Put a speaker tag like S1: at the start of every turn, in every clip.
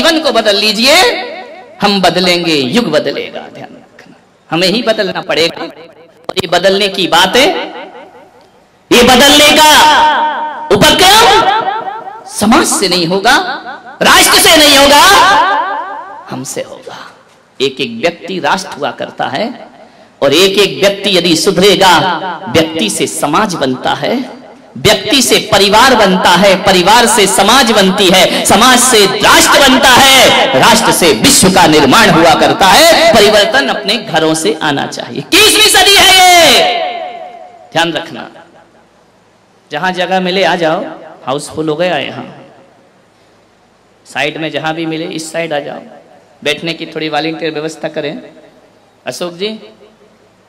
S1: जीवन को बदल लीजिए, हम बदलेंगे, युग बदलेगा। ध्यान रखना, हमें ही बदलना पड़ेगा। और ये बदलने की बातें, ये बदलने का उपक्रम समाज से नहीं होगा, राष्ट्र से नहीं होगा, हमसे होगा। एक एक व्यक्ति राष्ट्र हुआ करता है, और एक एक व्यक्ति यदि सुधरेगा, व्यक्ति से समाज बनता है, व्यक्ति से परिवार बनता है, परिवार से समाज बनती है, समाज से राष्ट्र बनता है, राष्ट्र से विश्व का निर्माण हुआ करता है। परिवर्तन अपने घरों से आना चाहिए। 21वीं सदी है ये, ध्यान रखना। जहां जगह मिले आ जाओ, हाउसफुल हो गया यहाँ। साइड में जहां भी मिले इस साइड आ जाओ, बैठने की थोड़ी वॉलंटियर व्यवस्था करें। अशोक जी,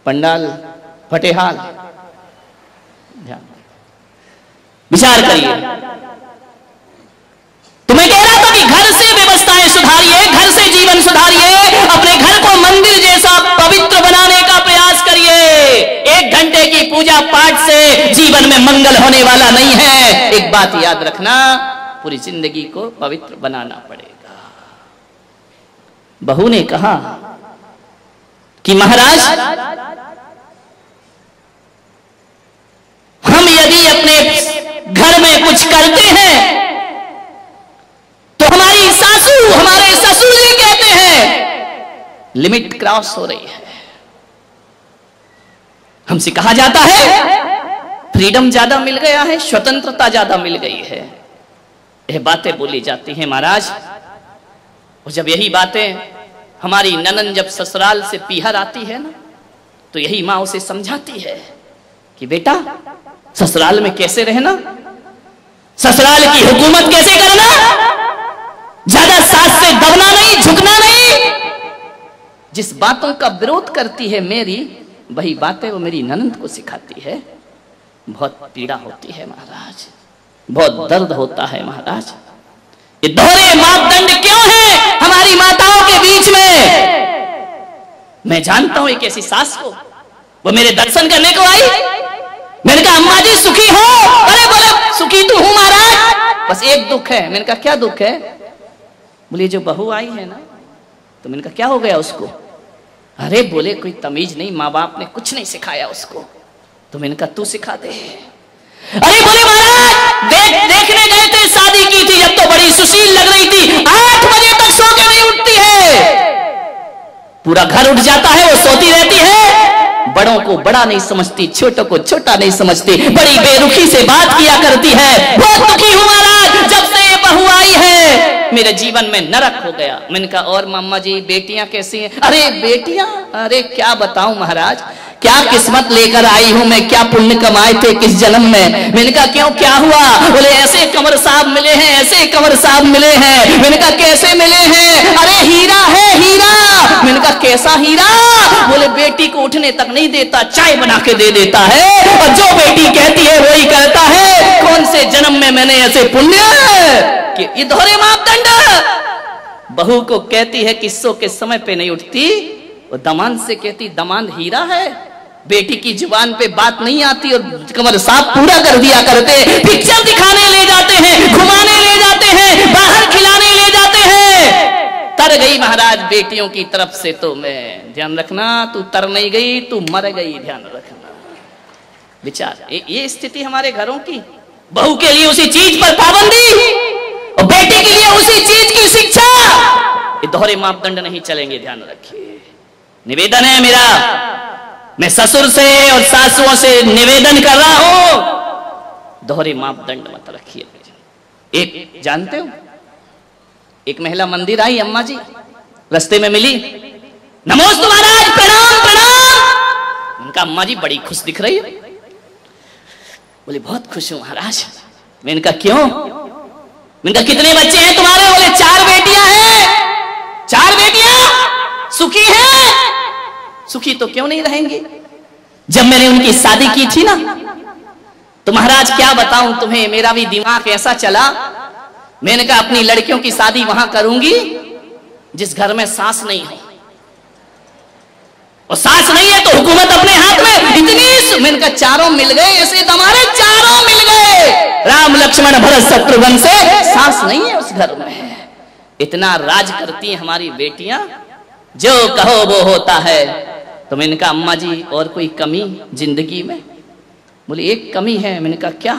S1: पंडाल फटेहाल, ध्यान विचार करिए। तुम्हें कह रहा था कि घर से व्यवस्थाएं सुधारिए, घर से जीवन सुधारिए, अपने घर को मंदिर जैसा पवित्र बनाने का प्रयास करिए। 1 घंटे की पूजा पाठ से जीवन में मंगल होने वाला नहीं है। एक बात याद रखना, पूरी जिंदगी को पवित्र बनाना पड़ेगा। बहू ने कहा कि महाराज, हम यदि अपने घर में कुछ करते हैं तो हमारी सासू, हमारे ससुर जी कहते हैं लिमिट क्रॉस हो रही है। हमसे कहा जाता है फ्रीडम ज्यादा मिल गया है, स्वतंत्रता ज्यादा मिल गई है। यह बातें बोली जाती हैं महाराज। और जब यही बातें हमारी ननन जब ससुराल से पीहर आती है ना, तो यही माँ उसे समझाती है कि बेटा ससुराल में कैसे रहना, ससुराल की हुकूमत कैसे करना, ज्यादा सास से दबना नहीं, झुकना नहीं। जिस बातों का विरोध करती है मेरी, वही बातें वो मेरी ननंद को सिखाती है। बहुत पीड़ा होती है महाराज, बहुत दर्द होता है महाराज। ये दोहरे मापदंड क्यों है हमारी माताओं के बीच में? मैं जानता हूं एक ऐसी सास को, वो मेरे दर्शन करने को आई। मैंने कहा अम्मा जी सुखी हो? अरे बोले सुखी तो हूं महाराज, बस एक दुख है। मैंने कहा क्या दुख है? बोले जो बहू आई है ना। तो मैंने कहा क्या हो गया उसको? अरे बोले कोई तमीज नहीं, माँ बाप ने कुछ नहीं सिखाया उसको। तो मैंने कहा तू सिखा दे। अरे बोले महाराज देखने गए थे, शादी की थी जब तो बड़ी सुशील लग रही थी, 8 बजे तक सो के नहीं उठती है, पूरा घर उठ जाता है, वो सोती रहती है, बड़ों को बड़ा नहीं समझती, छोटों को छोटा नहीं समझती, बड़ी बेरुखी से बात किया करती है। बहुत दुखी हूं महाराज, जब से ये बहू आई है मेरे जीवन में नरक हो गया। मैंने कहा और मामा जी बेटियां कैसी हैं? अरे बेटियां, अरे क्या बताऊं महाराज, क्या किस्मत लेकर आई हूं मैं, क्या पुण्य कमाए थे किस जन्म में। मैंने कहा क्यों क्या हुआ? बोले ऐसे कंवर साहब मिले हैं, ऐसे कंवर साहब मिले हैं। मैंने कहा कैसे मिले हैं? अरे हीरा है हीरा। मैंने कहा कैसा हीरा? बोले बेटी को उठने तक नहीं देता, चाय बना के दे देता है, और जो बेटी कहती है वही करता है। कौन से जन्म में मैंने ऐसे पुण्य कि ये दोहरे मापदंड। बहू को कहती है किस्सों के समय पे नहीं उठती, वो दमाद से कहती दमाद हीरा है। बेटी की जुबान पे बात नहीं आती और कंवर साहब पूरा कर दिया करते। पिक्चर दिखाने ले जाते हैं, घुमाने ले जाते हैं, बाहर खिलाने ले जाते हैं। तर गई महाराज बेटियों की तरफ से। तो मैं ध्यान रखना, तू तर नहीं गई, तू मर गई, ध्यान रखना। विचार ये स्थिति हमारे घरों की। बहू के लिए उसी चीज पर पाबंदी और बेटी के लिए उसी चीज की शिक्षा। ये दोहरे मापदंड नहीं चलेंगे, ध्यान रखिए। निवेदन है मेरा, मैं ससुर से और सासुओं से निवेदन कर रहा हूं, दोहरे मापदंड मत रखिए। एक जानते हो, एक महिला मंदिर आई, अम्मा जी रास्ते में मिली, नमोस्तु महाराज, प्रणाम प्रणाम। उनका अम्मा जी बड़ी खुश दिख रही है। बोले बहुत खुश हूं महाराज। मैंने कहा क्यों? मैंने कहा कितने बच्चे हैं तुम्हारे? बोले 4 बेटियां हैं। 4 बेटियां सुखी हैं? सुखी तो क्यों नहीं रहेंगी? जब मैंने उनकी शादी की थी ना, तो महाराज क्या बताऊं तुम्हें, मेरा भी दिमाग ऐसा चला। मैंने कहा अपनी लड़कियों की शादी वहां करूंगी जिस घर में सास नहीं है, और सास नहीं है तो हुकूमत अपने हाथ में। इतनी मैंने कहा 4 मिल गए ऐसे हमारे, 4 मिल गए, राम लक्ष्मण भरत शत्रुघ्न से। सास नहीं है उस घर में। इतना राज करती हैं हमारी बेटियां, जो कहो वो होता है। तो मैंने कहा अम्मा जी और कोई कमी जिंदगी में? बोले एक कमी है। मैंने कहा क्या?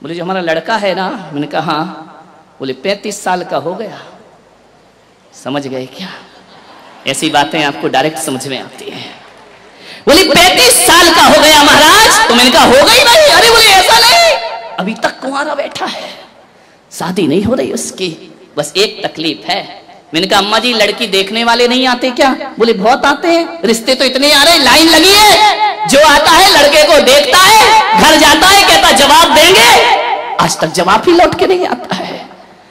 S1: बोले जो हमारा लड़का है ना। मैंने कहा हाँ। बोले 35 साल का हो गया। समझ गए क्या? ऐसी बातें आपको डायरेक्ट समझ में आती हैं। बोले 35 साल का हो गया महाराज। तो मैंने कहा हो गई नहीं। अरे बोले ऐसा नहीं, अभी तक कुंवारा बैठा है, शादी नहीं हो रही उसकी, बस एक तकलीफ है। मैंने कहा अम्मा जी लड़की देखने वाले नहीं आते क्या? बोले बहुत आते हैं, रिश्ते तो इतने आ रहे, लाइन लगी है। जो आता है लड़के को देखता है, घर जाता है, कहता जवाब देंगे, आज तक जवाब ही लौट के नहीं आता है।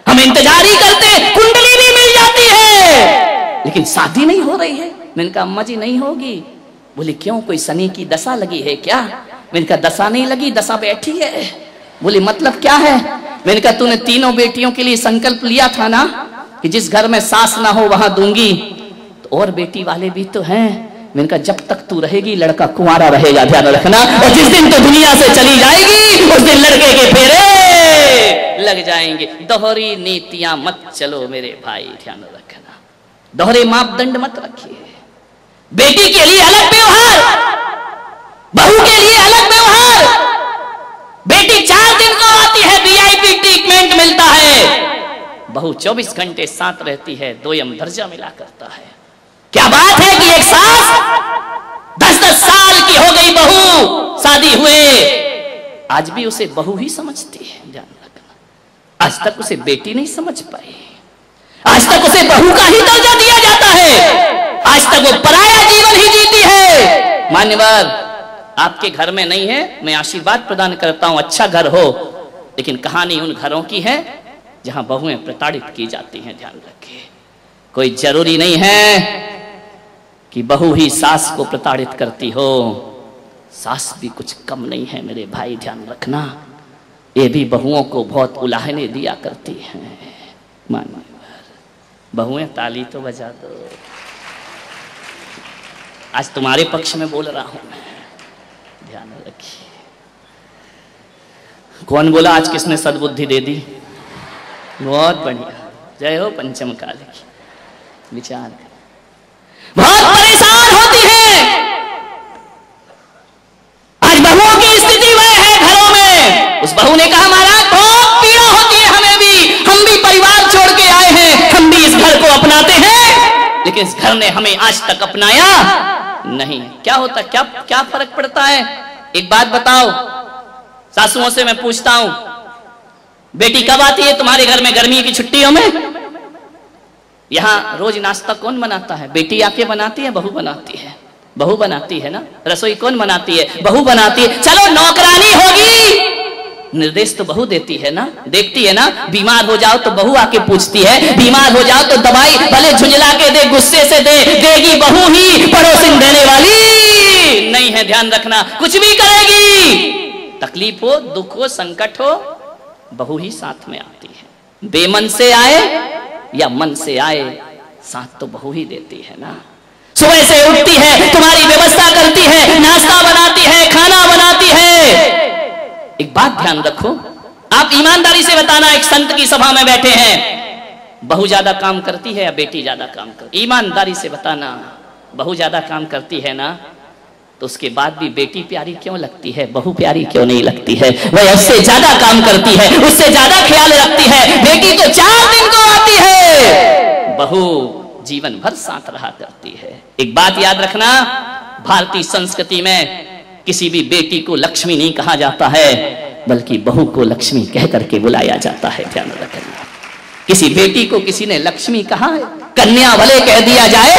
S1: हम इंतजार ही करते, कुंडली भी मिल जाती है लेकिन शादी नहीं हो रही है। मैंने कहा अम्मा जी नहीं होगी। बोले क्यों, कोई शनि की दशा लगी है क्या? मैंने कहा दशा नहीं लगी, दशा बैठी है। बोले मतलब क्या है? मैंने कहा तूने तीनों बेटियों के लिए संकल्प लिया था ना कि जिस घर में सास ना हो वहां दूंगी, तो और बेटी वाले भी तो हैं। मैंने कहा जब तक तू रहेगी लड़का कुंवारा रहेगा, ध्यान रखना। और जिस दिन तो दुनिया से चली जाएगी उस दिन लड़के के फेरे लग जाएंगे। दोहरी नीतियां मत चलो मेरे भाई, ध्यान रखना। दोहरे मापदंड मत रखिए। बेटी के लिए अलग व्यवहार, बहू के लिए अलग व्यवहार। बेटी 4 दिन को आती है, वीआईपी ट्रीटमेंट मिलता है। बहू 24 घंटे साथ रहती है, 2 दर्जा मिला करता है। क्या बात है कि एक सास 10-10 साल की हो गई बहू, शादी हुए, आज भी उसे बहू ही समझती है, ध्यान रखना। आज तक उसे बेटी नहीं समझ पाई, आज तक उसे बहू का ही दर्जा दिया जाता है, आज तक वो पराया जीवन ही जीती है। मान्यवर आपके घर में नहीं है, मैं आशीर्वाद प्रदान करता हूं, अच्छा घर हो, लेकिन कहानी उन घरों की है जहां बहुएं प्रताड़ित की जाती हैं, ध्यान रखिए। कोई जरूरी नहीं है कि बहू ही सास को प्रताड़ित करती हो, सास भी कुछ कम नहीं है मेरे भाई, ध्यान रखना। ये भी बहुओं को बहुत उलाहने दिया करती हैं। मान्यवर बहुएं ताली तो बजा दो, आज तुम्हारे पक्ष में बोल रहा हूं मैं, ध्यान रखिए। कौन बोला आज किसने सद्बुद्धि दे दी? बहुत बढ़िया, जय हो पंचम काल की। विचार बहुत परेशान होती है आज बहुओं की स्थिति वह है घरों में। उस बहू ने कहा महाराज बहुत पीड़ा होती है हमें भी, हम भी परिवार छोड़ के आए हैं, हम भी इस घर को अपनाते हैं, लेकिन इस घर ने हमें आज तक अपनाया नहीं। क्या होता, क्या फर्क पड़ता है? एक बात बताओ, सासुओं से मैं पूछता हूं, बेटी कब आती है तुम्हारे घर में गर्मी की छुट्टियों में? यहां रोज नाश्ता कौन बनाता है? बेटी आके बनाती है, बहू बनाती है? बहू बनाती है ना। रसोई कौन बनाती है? बहू बनाती है। चलो नौकरानी होगी, निर्देश तो बहू देती है ना, देखती है ना। बीमार हो जाओ तो बहू आके पूछती है, बीमार हो जाओ तो दवाई भले झुंझला के दे, गुस्से से दे, देगी बहू ही, पड़ोसिन देने वाली नहीं है, ध्यान रखना। कुछ भी करेगी, तकलीफ हो, दुख हो, संकट हो, बहू ही साथ में आती है। बेमन से आए या मन से आए, साथ तो बहू ही देती है ना। सुबह से उठती है, तुम्हारी व्यवस्था करती है, नाश्ता बनाती है, खाना बनाती है। एक बात ध्यान रखो, आप ईमानदारी से बताना, एक संत की सभा में बैठे हैं, बहू ज्यादा काम करती है या बेटी ज्यादा काम करती? ईमानदारी से बताना। बहू ज्यादा काम करती है ना, तो उसके बाद भी बेटी प्यारी क्यों लगती है, बहू प्यारी क्यों नहीं लगती है? वह उससे ज्यादा काम करती है, उससे ज्यादा ख्याल रखती है। बेटी तो 4 दिन को आती है, बहू जीवन भर साथ रहा करती है। एक बात याद रखना, भारतीय संस्कृति में किसी भी बेटी को लक्ष्मी नहीं कहा जाता है, बल्कि बहू को लक्ष्मी कह करके बुलाया जाता है, ध्यान रखना। किसी बेटी को किसी ने लक्ष्मी कहा है, कन्या भले कह दिया जाए,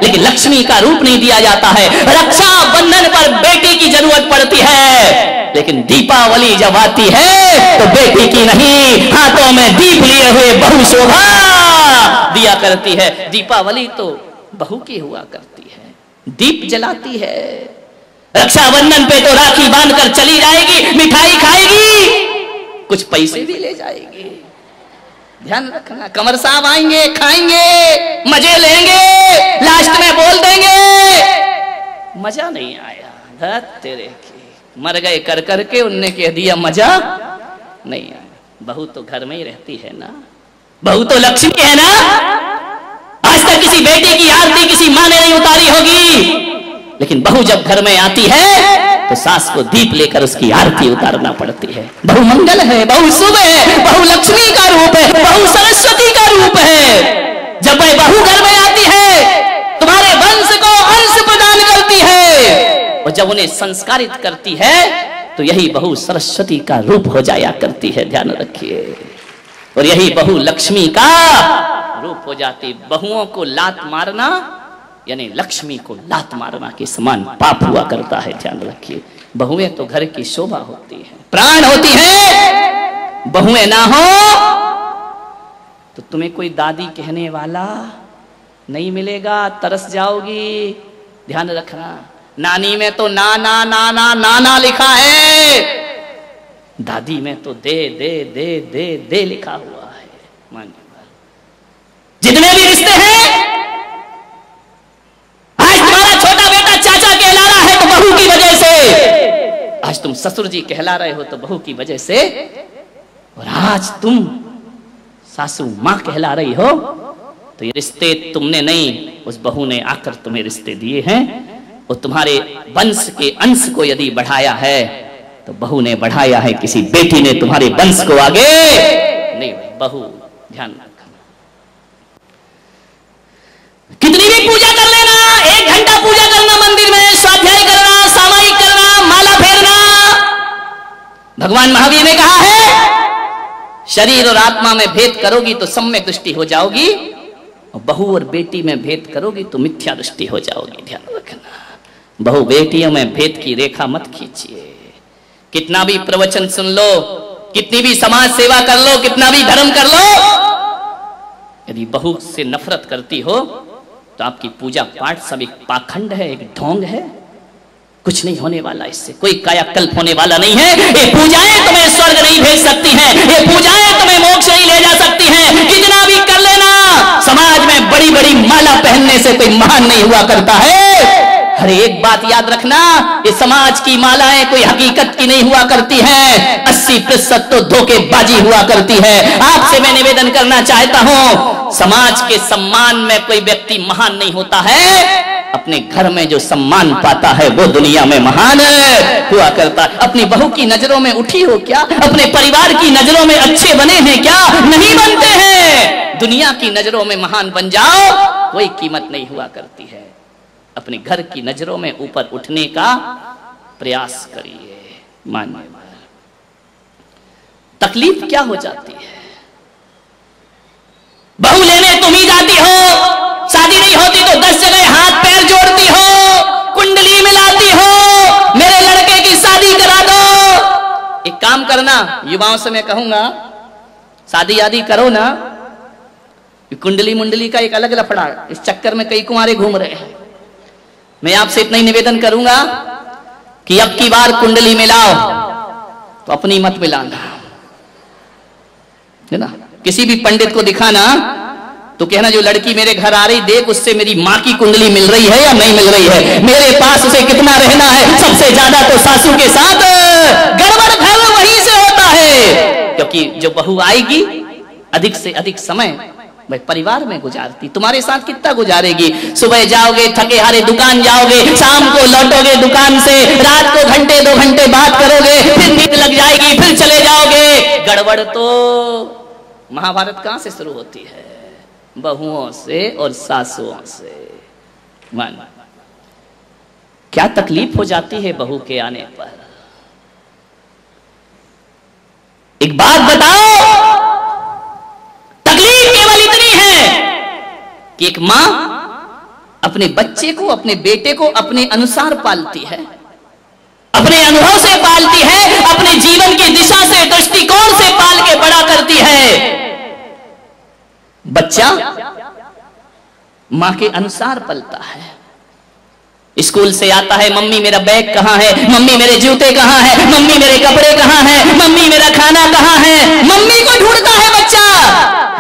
S1: लेकिन लक्ष्मी का रूप नहीं दिया जाता है। रक्षा बंधन पर बेटी की जरूरत पड़ती है, लेकिन दीपावली जब आती है तो बेटी की नहीं, हाथों में दीप लिए हुए बहू शोभा दिया करती है। दीपावली तो बहू की हुआ करती है, दीप जलाती है। रक्षाबंधन पे तो राखी बांधकर चली जाएगी, मिठाई खाएगी, कुछ पैसे भी ले जाएगी, ध्यान रखना। कमर साहब आएंगे, खाएंगे, मजे लेंगे, लास्ट में बोल देंगे मजा नहीं आया, धत तेरे की, मर गए कर करके, उनने कह दिया मजा नहीं आया। बहू तो घर में ही रहती है ना, बहू तो लक्ष्मी है ना। आज तक किसी बेटे की आरती किसी माँ ने नहीं उतारी होगी, लेकिन बहू जब घर में आती है तो सास को दीप लेकर उसकी आरती उतारना पड़ती है। बहू मंगल है, बहू शुभ है, बहू लक्ष्मी का रूप है, बहू सरस्वती का रूप है। जब वह बहू घर में आती है तुम्हारे वंश को अंश प्रदान करती है, और जब उन्हें संस्कारित करती है तो यही बहू सरस्वती का रूप हो जाया करती है, ध्यान रखिए। और यही बहू लक्ष्मी का रूप हो जाती। बहुओं को लात मारना यानी लक्ष्मी को लात मारना के समान पाप हुआ करता है, ध्यान रखिए। बहुएं तो घर की शोभा होती है, प्राण होती है। बहुएं ना हो तो तुम्हें कोई दादी कहने वाला नहीं मिलेगा, तरस जाओगी, ध्यान रखना। नानी में तो नाना नाना नाना लिखा है, दादी में तो दे दे दे दे दे लिखा हुआ है। मानिए जितने भी रिश्ते हैं, आज तुम्हारा छोटा बेटा चाचा कहला रहा है तो बहू की वजह से, आज तुम ससुर जी कहला रहे हो तो बहू की वजह से, और आज तुम सासू मां कहला रही हो तो ये रिश्ते तुमने नहीं, उस बहू ने आकर तुम्हें रिश्ते दिए हैं। और तुम्हारे वंश के अंश को यदि बढ़ाया है तो बहू ने बढ़ाया है, किसी बेटी ने तुम्हारे वंश को आगे नहीं। बहू ध्यान रखना, कितनी भी पूजा कर लेना, 1 घंटा पूजा करना, मंदिर में स्वाध्याय करना, सामायिक करना, माला फेरना, भगवान महावीर ने कहा है शरीर और आत्मा में भेद करोगी तो सम्यक दृष्टि हो जाओगी, और बहू और बेटी में भेद करोगी तो मिथ्या दृष्टि हो जाओगी, ध्यान रखना। बहू बेटियों में भेद की रेखा मत खींचिए। कितना भी प्रवचन सुन लो, कितनी भी समाज सेवा कर लो, कितना भी धर्म कर लो, यदि बहू से नफरत करती हो तो आपकी पूजा पाठ सब एक पाखंड है, एक ढोंग है, कुछ नहीं होने वाला, इससे कोई कायाकल्प होने वाला नहीं है। ये पूजाएं तुम्हें स्वर्ग नहीं भेज सकती हैं, ये पूजाएं तुम्हें मोक्ष नहीं ले जा सकती हैं। कितना भी कर लेना, समाज में बड़ी बड़ी माला पहनने से कोई महान नहीं हुआ करता है। हर एक बात याद रखना, ये समाज की मालाएं कोई हकीकत की नहीं हुआ करती हैं, 80% तो धोखेबाजी हुआ करती है। आपसे मैं निवेदन करना चाहता हूं, समाज के सम्मान में कोई व्यक्ति महान नहीं होता है, अपने घर में जो सम्मान पाता है वो दुनिया में महान हुआ करता है। अपनी बहू की नजरों में उठी हो क्या? अपने परिवार की नजरों में अच्छे बने हैं क्या? नहीं बनते हैं। दुनिया की नजरों में महान बन जाओ, कोई कीमत नहीं हुआ करती है। अपने घर की नजरों में ऊपर उठने का प्रयास करिए। मानिए तकलीफ क्या हो जाती है, बहू लेने तुम ही जाती हो, शादी नहीं होती तो 10 जगह हाथ पैर जोड़ती हो, कुंडली मिलाती हो, मेरे लड़के की शादी करा दो। एक काम करना, युवाओं से मैं कहूंगा, शादी आदि करो ना, कुंडली मुंडली का एक अलग लफड़ा, इस चक्कर में कई कुंवारे घूम रहे हैं। मैं आपसे इतना ही निवेदन करूंगा कि अब की बार कुंडली मिलाओ तो अपनी मत मिलाना, है ना। किसी भी पंडित को दिखाना तो कहना जो लड़की मेरे घर आ रही, देख उससे मेरी माँ की कुंडली मिल रही है या नहीं मिल रही है, मेरे पास उसे कितना रहना है। सबसे ज्यादा तो सासू के साथ गड़बड़ घर वहीं से होता है, क्योंकि जो बहू आएगी अधिक से अधिक समय भाई परिवार में गुजारती, तुम्हारे साथ कितना गुजारेगी। सुबह जाओगे थके हारे दुकान जाओगे, शाम को लौटोगे दुकान से, रात को घंटे 2 घंटे बात करोगे, फिर नींद लग जाएगी, फिर चले जाओगे। गड़बड़ तो महाभारत कहां से शुरू होती है? बहुओं से और सासुओं से। मान क्या तकलीफ हो जाती है बहू के आने पर। एक बात बताओ, तकलीफ केवल इतनी है कि एक मां अपने बच्चे को, अपने बेटे को अपने अनुसार पालती है, अपने अनुभव से पालती है, अपने जीवन की दिशा से, दृष्टिकोण से पाल के बड़ा करती है। बच्चा मां के अनुसार पलता है। स्कूल से आता है, मम्मी मेरा बैग कहां है, मम्मी मेरे जूते कहां है, मम्मी मेरे कपड़े कहां है, मम्मी मेरा खाना कहां है, मम्मी को ढूंढता है बच्चा।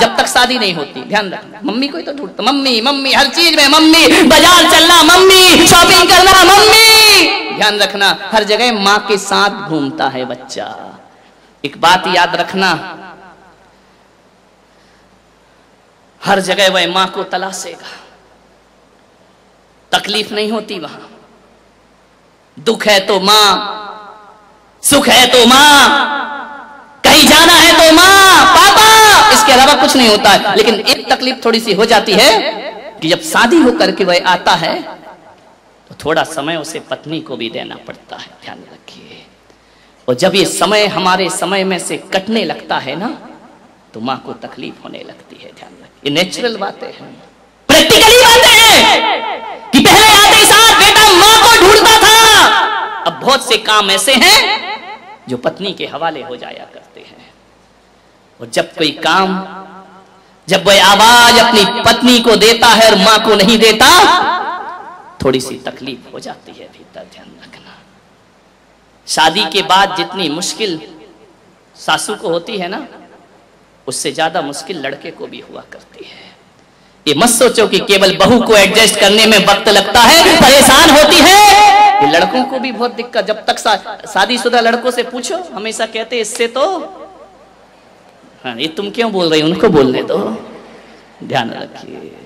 S1: जब तक शादी नहीं होती, ध्यान रखना, मम्मी को ही तो ढूंढता, मम्मी मम्मी हर चीज में मम्मी, बाजार चलना मम्मी, शॉपिंग करना मम्मी, ध्यान रखना हर जगह मां के साथ घूमता है बच्चा। एक बात याद रखना, हर जगह वह मां को तलाशेगा, तकलीफ नहीं होती वहां। दुख है तो मां, सुख है तो मां, कहीं जाना है तो मां, पापा, इसके अलावा कुछ नहीं होता है। लेकिन एक तकलीफ थोड़ी सी हो जाती है कि जब शादी होकर के वह आता है तो थोड़ा समय उसे पत्नी को भी देना पड़ता है, ध्यान रखिए। और जब ये समय हमारे समय में से कटने लगता है ना, तो मां को तकलीफ होने लगती है, ध्यान रखिए। ये नेचुरल बातें हैं, प्रैक्टिकली बातें हैं कि पहले आते साथ बेटा मां को ढूंढता था, अब बहुत से काम ऐसे हैं जो पत्नी के हवाले हो जाया करते हैं। और जब कोई काम, जब वह आवाज अपनी पत्नी को देता है और मां को नहीं देता, थोड़ी सी तकलीफ हो जाती है भीतर, ध्यान रखना। शादी के बाद जितनी मुश्किल सासू को होती है ना, उससे ज्यादा मुश्किल लड़के को भी हुआ करती है। ये मत सोचो कि केवल बहू को एडजस्ट करने में वक्त लगता है, परेशान होती है। ये लड़कों को भी बहुत दिक्कत, जब तक शादीशुदा लड़कों से पूछो, हमेशा कहते हैं इससे तो, हाँ ये तुम क्यों बोल रही, उनको बोलने दो, ध्यान रखिए।